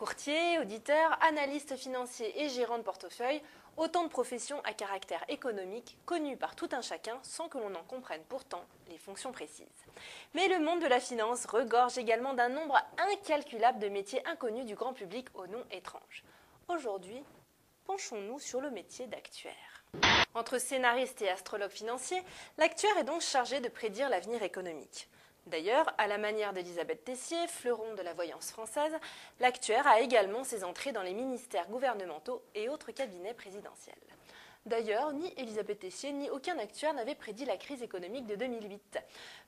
Courtier, auditeur, analyste financier et gérant de portefeuille, autant de professions à caractère économique connues par tout un chacun sans que l'on en comprenne pourtant les fonctions précises. Mais le monde de la finance regorge également d'un nombre incalculable de métiers inconnus du grand public aux noms étranges. Aujourd'hui, penchons-nous sur le métier d'actuaire. Entre scénariste et astrologue financier, l'actuaire est donc chargé de prédire l'avenir économique. D'ailleurs, à la manière d'Elisabeth Tessier, fleuron de la voyance française, l'actuaire a également ses entrées dans les ministères gouvernementaux et autres cabinets présidentiels. D'ailleurs, ni Elisabeth Tessier ni aucun actuaire n'avait prédit la crise économique de 2008.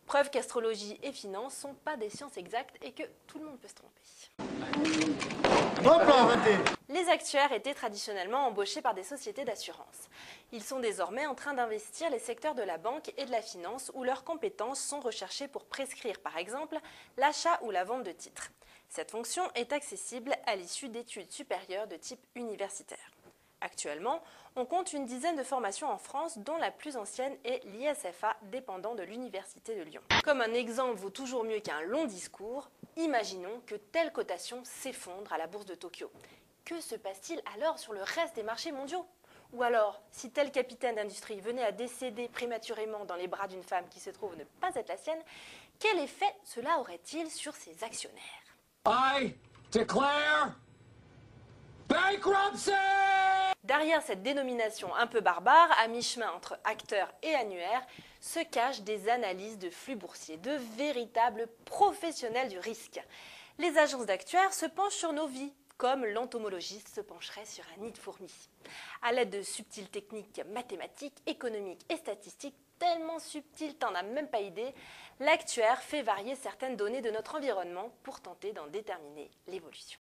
Preuve qu'astrologie et finance ne sont pas des sciences exactes et que tout le monde peut se tromper. Les actuaires étaient traditionnellement embauchés par des sociétés d'assurance. Ils sont désormais en train d'investir les secteurs de la banque et de la finance où leurs compétences sont recherchées pour prescrire, par exemple, l'achat ou la vente de titres. Cette fonction est accessible à l'issue d'études supérieures de type universitaire. Actuellement, on compte une dizaine de formations en France, dont la plus ancienne est l'ISFA, dépendant de l'Université de Lyon. Comme un exemple vaut toujours mieux qu'un long discours, imaginons que telle cotation s'effondre à la bourse de Tokyo. Que se passe-t-il alors sur le reste des marchés mondiaux? Ou alors, si tel capitaine d'industrie venait à décéder prématurément dans les bras d'une femme qui se trouve ne pas être la sienne, quel effet cela aurait-il sur ses actionnaires? I declare bankruptcy! Derrière cette dénomination un peu barbare, à mi-chemin entre acteur et annuaire, se cachent des analyses de flux boursiers, de véritables professionnels du risque. Les agences d'actuaires se penchent sur nos vies, comme l'entomologiste se pencherait sur un nid de fourmis. À l'aide de subtiles techniques mathématiques, économiques et statistiques, tellement subtiles t'en as même pas idée, l'actuaire fait varier certaines données de notre environnement pour tenter d'en déterminer l'évolution.